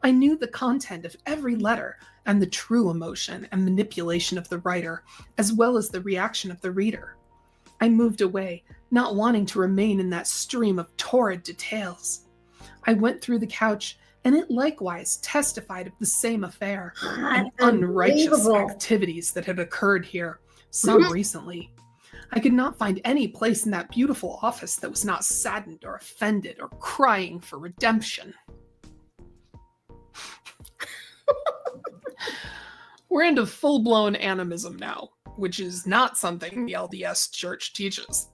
I knew the content of every letter and the true emotion and manipulation of the writer, as well as the reaction of the reader. I moved away, not wanting to remain in that stream of torrid details. I went through the couch, and it likewise testified of the same affair and unrighteous activities that had occurred here, some recently. I could not find any place in that beautiful office that was not saddened or offended or crying for redemption. We're into full-blown animism now, which is not something the LDS Church teaches.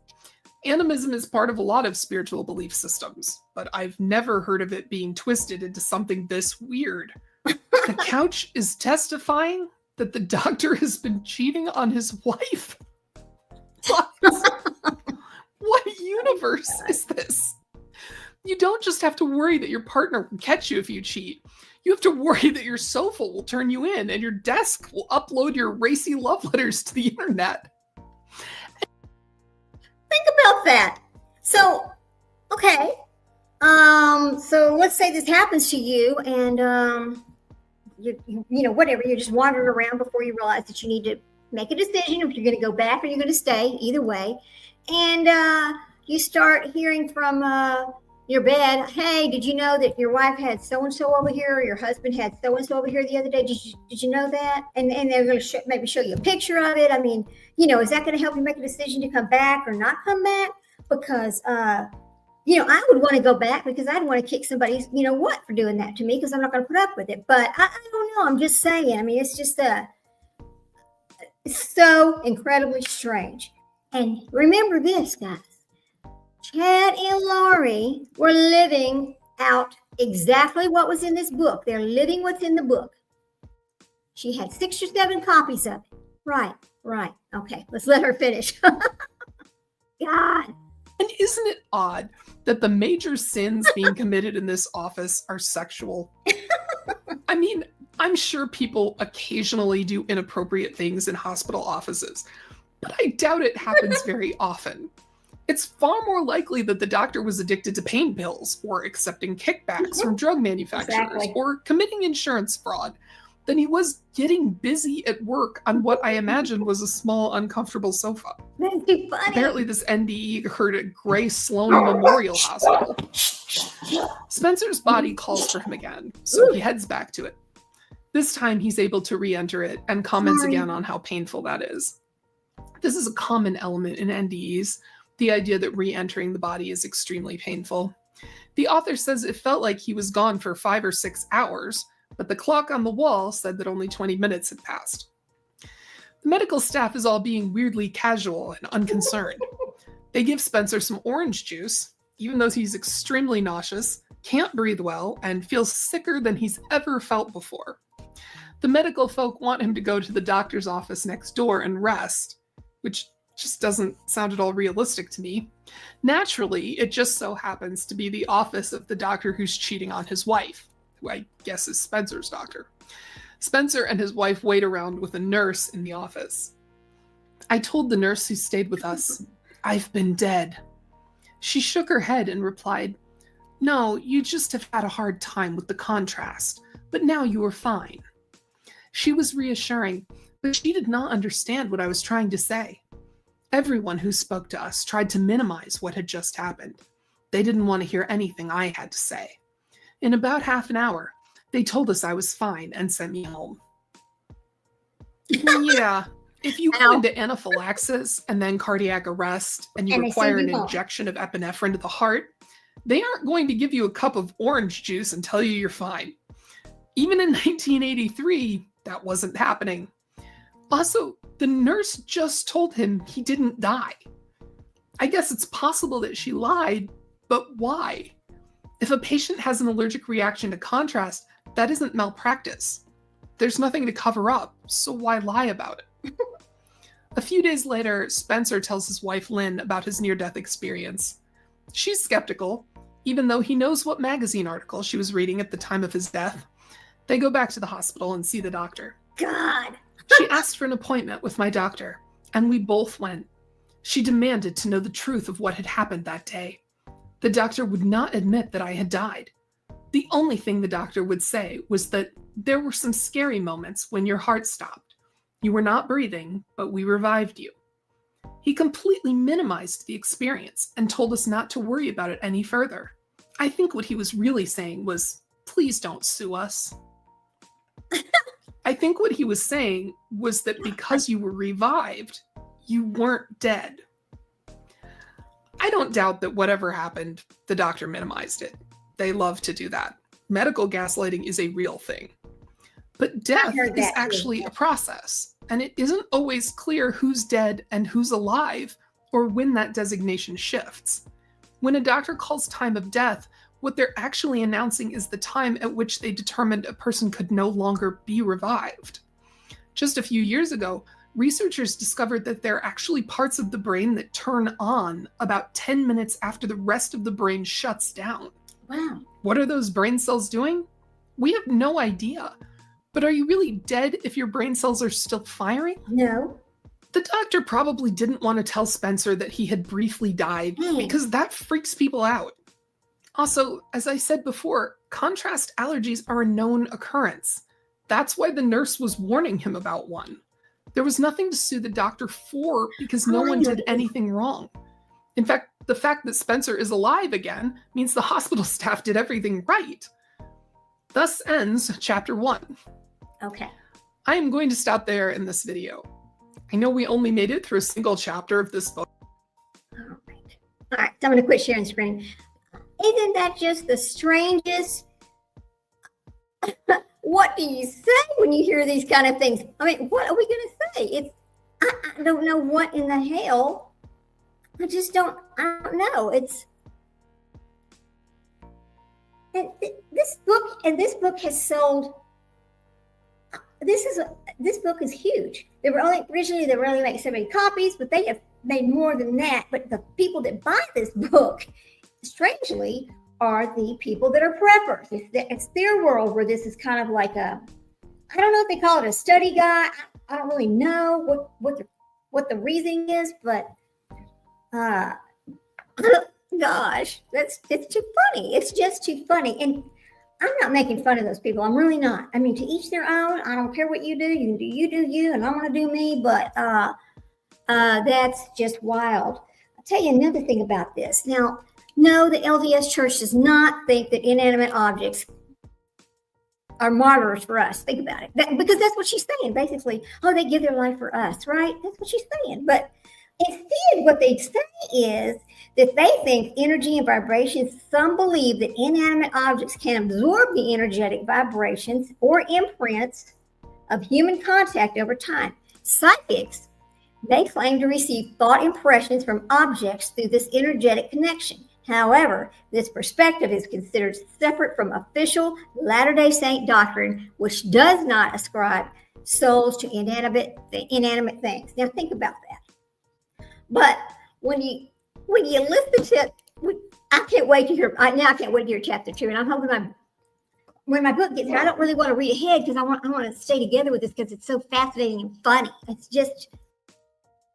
Animism is part of a lot of spiritual belief systems, but I've never heard of it being twisted into something this weird. The couch is testifying that the doctor has been cheating on his wife? What universe is this? You don't just have to worry that your partner will catch you if you cheat. You have to worry that your sofa will turn you in and your desk will upload your racy love letters to the internet. Think about that. So, okay. So let's say this happens to you and you know, whatever, you're just wandering around before you realize that you need to make a decision if you're going to go back or you're going to stay, either way. And you start hearing from your bed, hey, did you know that your wife had so-and-so over here, or your husband had so-and-so over here the other day? Did you know that? And they're going to maybe show you a picture of it. I mean, you know, is that going to help you make a decision to come back or not come back? Because, you know, I would want to go back because I'd want to kick somebody's, you know what, for doing that to me, because I'm not going to put up with it. But I don't know. I'm just saying. I mean, it's just So incredibly strange. And remember this, guys. Chad and Laurie were living out exactly what was in this book. They're living what's in the book. She had 6 or 7 copies of it. Right. Okay, let's let her finish. God. And isn't it odd that the major sins being committed in this office are sexual? I mean, I'm sure people occasionally do inappropriate things in hospital offices, but I doubt it happens very often. It's far more likely that the doctor was addicted to pain pills or accepting kickbacks from drug manufacturers or committing insurance fraud than he was getting busy at work on what I imagined was a small, uncomfortable sofa. That's too funny. Apparently, this NDE occurred at Gray Sloan Memorial Hospital. Spencer's body calls for him again, so he heads back to it. This time, he's able to re-enter it and comments again on how painful that is. This is a common element in NDEs, the idea that re-entering the body is extremely painful. The author says it felt like he was gone for 5 or 6 hours, but the clock on the wall said that only 20 minutes had passed. The medical staff is all being weirdly casual and unconcerned. They give Spencer some orange juice, even though he's extremely nauseous, can't breathe well, and feels sicker than he's ever felt before. The medical folk want him to go to the doctor's office next door and rest, which just doesn't sound at all realistic to me. Naturally, it just so happens to be the office of the doctor who's cheating on his wife, who I guess is Spencer's doctor. Spencer and his wife wait around with a nurse in the office. I told the nurse who stayed with us, "I've been dead." She shook her head and replied, "No, you just have had a hard time with the contrast, but now you are fine." She was reassuring, but she did not understand what I was trying to say. Everyone who spoke to us tried to minimize what had just happened. They didn't want to hear anything I had to say. In about half an hour, they told us I was fine and sent me home. Yeah, if you go into anaphylaxis and then cardiac arrest and you require an injection of epinephrine to the heart, they aren't going to give you a cup of orange juice and tell you you're fine. Even in 1983, that wasn't happening. Also, the nurse just told him he didn't die. I guess it's possible that she lied, but why? If a patient has an allergic reaction to contrast, that isn't malpractice. There's nothing to cover up, so why lie about it? A few days later, Spencer tells his wife Lynn about his near-death experience. She's skeptical, even though he knows what magazine article she was reading at the time of his death. They go back to the hospital and see the doctor. God! She asked for an appointment with my doctor, and we both went. She demanded to know the truth of what had happened that day. The doctor would not admit that I had died. The only thing the doctor would say was that there were some scary moments when your heart stopped. You were not breathing, but we revived you. He completely minimized the experience and told us not to worry about it any further. I think what he was really saying was, "Please don't sue us." I think what he was saying was that because you were revived, you weren't dead. I don't doubt that whatever happened, the doctor minimized it. They love to do that. Medical gaslighting is a real thing. But death is actually a process, and it isn't always clear who's dead and who's alive, or when that designation shifts. When a doctor calls time of death, what they're actually announcing is the time at which they determined a person could no longer be revived. Just a few years ago, researchers discovered that there are actually parts of the brain that turn on about 10 minutes after the rest of the brain shuts down. Wow. What are those brain cells doing? We have no idea. But are you really dead if your brain cells are still firing? No. The doctor probably didn't want to tell Spencer that he had briefly died because that freaks people out. Also, as I said before, contrast allergies are a known occurrence. That's why the nurse was warning him about one. There was nothing to sue the doctor for because no one did anything wrong. In fact, the fact that Spencer is alive again means the hospital staff did everything right. Thus ends chapter 1. Okay. I am going to stop there in this video. I know we only made it through a single chapter of this book. All right, so I'm going to quit sharing screen. Isn't that just the strangest? What do you say when you hear these kind of things? I mean, what are we going to say? I don't know what in the hell. I don't know. This book has sold, this book is huge. Originally they were only making so many copies, but they have made more than that. But the people that buy this book, strangely, are the people that are preppers. It's their world where this is kind of like I don't know if they call it a study guide. I don't really know what the reasoning is, but gosh, it's too funny. It's just too funny. And I'm not making fun of those people. I'm really not. I mean, to each their own. I don't care what you do. You do you, and I'm going to do me. But that's just wild. I'll tell you another thing about this. Now, no, the LDS Church does not think that inanimate objects are martyrs for us. Think about it. Because that's what she's saying. Basically, oh, they give their life for us, right? That's what she's saying. But instead, what they say is that they think energy and vibrations, some believe that inanimate objects can absorb the energetic vibrations or imprints of human contact over time. Psychics, they claim to receive thought impressions from objects through this energetic connection. However, this perspective is considered separate from official Latter-day Saint doctrine, which does not ascribe souls to inanimate things. Now, think about that. But when you listen to, I can't wait to hear. I can't wait to hear chapter 2, and I'm hoping when my book gets here, I don't really want to read ahead because I want to stay together with this because it's so fascinating and funny. It's just,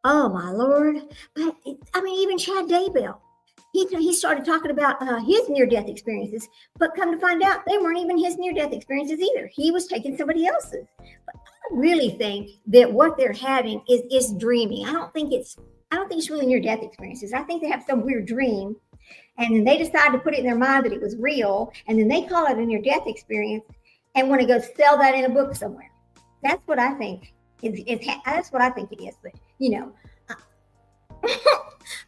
oh my Lord! But even Chad Daybell, he started talking about his near-death experiences, but come to find out, they weren't even his near-death experiences either. He was taking somebody else's. But I really think that what they're having is dreaming. I don't think it's really near-death experiences. I think they have some weird dream, and then they decide to put it in their mind that it was real, and then they call it a near-death experience and want to go sell that in a book somewhere. That's what I think. That's what I think it is. But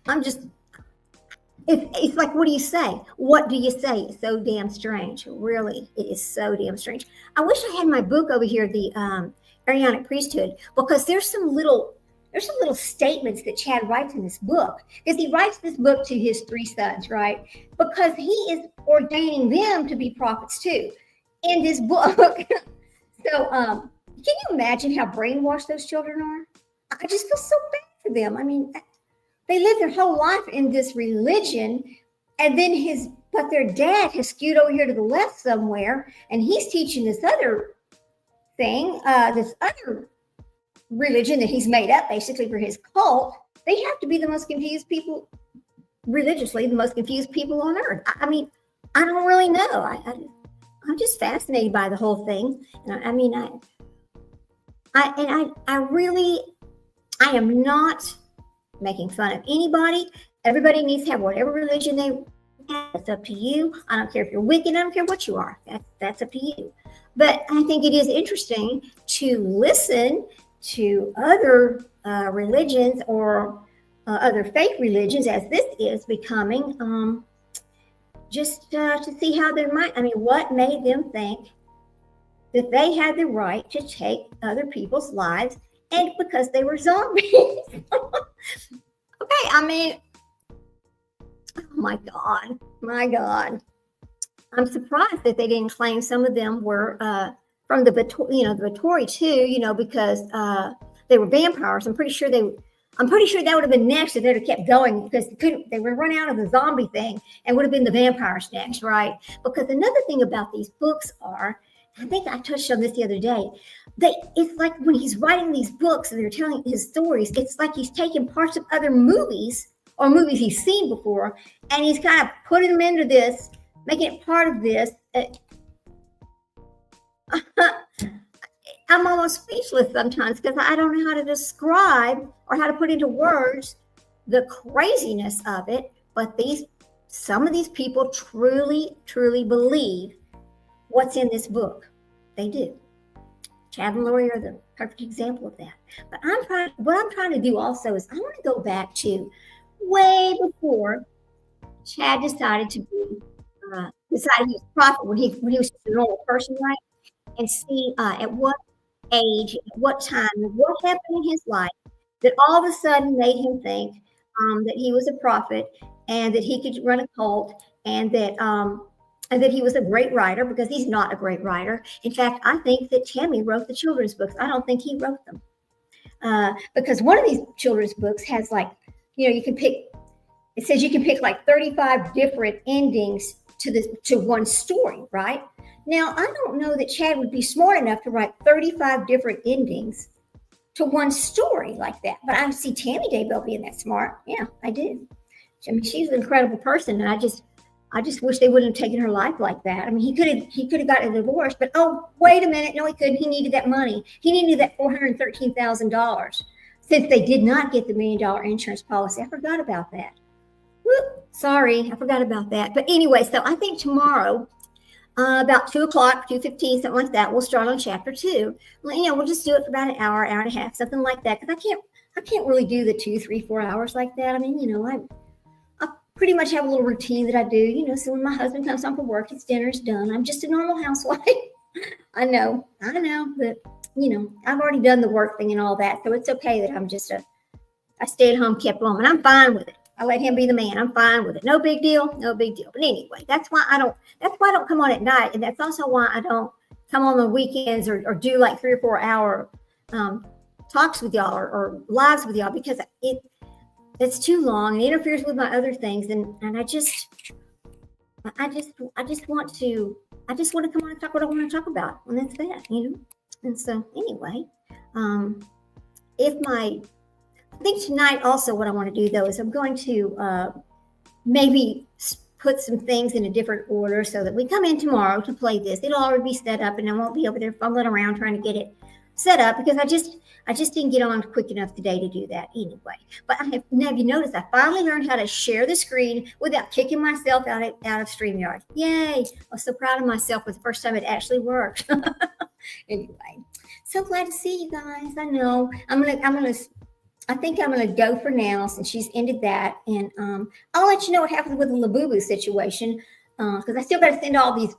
I'm just. It's like, what do you say? What do you say? It's so damn strange. Really, it is so damn strange. I wish I had my book over here, the Arianic Priesthood, because there's some little statements that Chad writes in this book. Because he writes this book to his 3 sons, right? Because he is ordaining them to be prophets too in this book. So can you imagine how brainwashed those children are? I just feel so bad for them. I mean, they live their whole life in this religion, and then but their dad has skewed over here to the left somewhere, and he's teaching this other thing, this other religion that he's made up basically for his cult. They have to be the most confused people, religiously, the most confused people on earth. I mean, I don't really know. I'm just fascinated by the whole thing. I am not making fun of anybody. Everybody needs to have whatever religion they have. It's up to you. I don't care if you're wicked. I don't care what you are. That's up to you. But I think it is interesting to listen to other religions or other fake religions, as this is becoming, just to see how their mind. What made them think that they had the right to take other people's lives, and because they were zombies? Okay, oh my God. I'm surprised that they didn't claim some of them were from the Vittori too, because they were vampires. I'm pretty sure that would have been next if they'd have kept going, because they would run out of the zombie thing and would have been the vampires next, right? Because another thing about these books are, I think I touched on this the other day, it's like when he's writing these books and they're telling his stories, it's like he's taking parts of other movies or movies he's seen before, and he's kind of putting them into this, making it part of this. I'm almost speechless sometimes because I don't know how to describe or how to put into words the craziness of it. But some of these people truly, truly believe what's in this book. They do. Chad and Lori are the perfect example of that. But what I'm trying to do also is I want to go back to way before Chad decided he was a prophet, when he was just a normal person, right? And see at what age, at what time, what happened in his life that all of a sudden made him think that he was a prophet and that he could run a cult and that he was a great writer because he's not a great writer. In fact, I think that Tammy wrote the children's books. I don't think he wrote them because one of these children's books has like, you can pick. It says you can pick like 35 different endings to one story, right? Now, I don't know that Chad would be smart enough to write 35 different endings to one story like that. But I see Tammy Daybell being that smart. Yeah, I do. I mean, she's an incredible person, and I just wish they wouldn't have taken her life like that. I mean, he could have gotten a divorce, but oh, wait a minute, no, he couldn't. He needed that money. He needed that $413,000. Since they did not get the $1 million insurance policy, I forgot about that. Whoop, sorry, I forgot about that. But anyway, so I think tomorrow, about 2 o'clock, 2:15, something like that, we'll start on chapter 2. We'll just do it for about an hour, hour and a half, something like that. Because I can't really do the 2, 3, 4 hours like that. I mean, I pretty much have a little routine that I do. So when my husband comes home from work, his dinner's done. I'm just a normal housewife. I know, but I've already done the work thing and all that, so it's okay that I'm just a stay-at-home kept woman. I'm fine with it. I let him be the man. I'm fine with it. No big deal. No big deal. But anyway, that's why I don't come on at night. And that's also why I don't come on the weekends or do like 3 or 4 hour talks with y'all or lives with y'all because it's too long and it interferes with my other things. And I just want to come on and talk what I want to talk about. And that's that. And so anyway, I think tonight also what I want to do though is I'm going to maybe put some things in a different order so that we come in tomorrow to play this. It'll already be set up and I won't be over there fumbling around trying to get it set up because I just didn't get on quick enough today to do that anyway. But have you noticed I finally learned how to share the screen without kicking myself out of StreamYard. Yay. I was so proud of myself for the first time it actually worked. Anyway, so glad to see you guys. I know I think I'm going to go for now since she's ended that. And I'll let you know what happens with the Labubu situation because I still got to send all these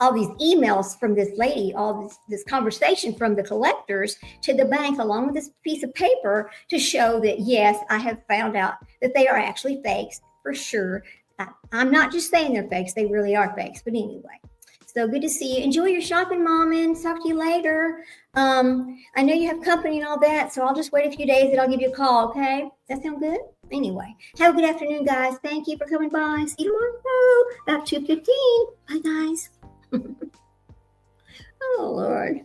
emails from this lady, all this conversation from the collectors to the bank along with this piece of paper to show that, yes, I have found out that they are actually fakes for sure. I'm not just saying they're fakes. They really are fakes. But anyway. So good to see you. Enjoy your shopping, Mom, and talk to you later. I know you have company and all that, so I'll just wait a few days and I'll give you a call, okay? That sound good? Anyway, have a good afternoon, guys. Thank you for coming by. See you tomorrow about 2:15. Bye, guys. Oh, Lord.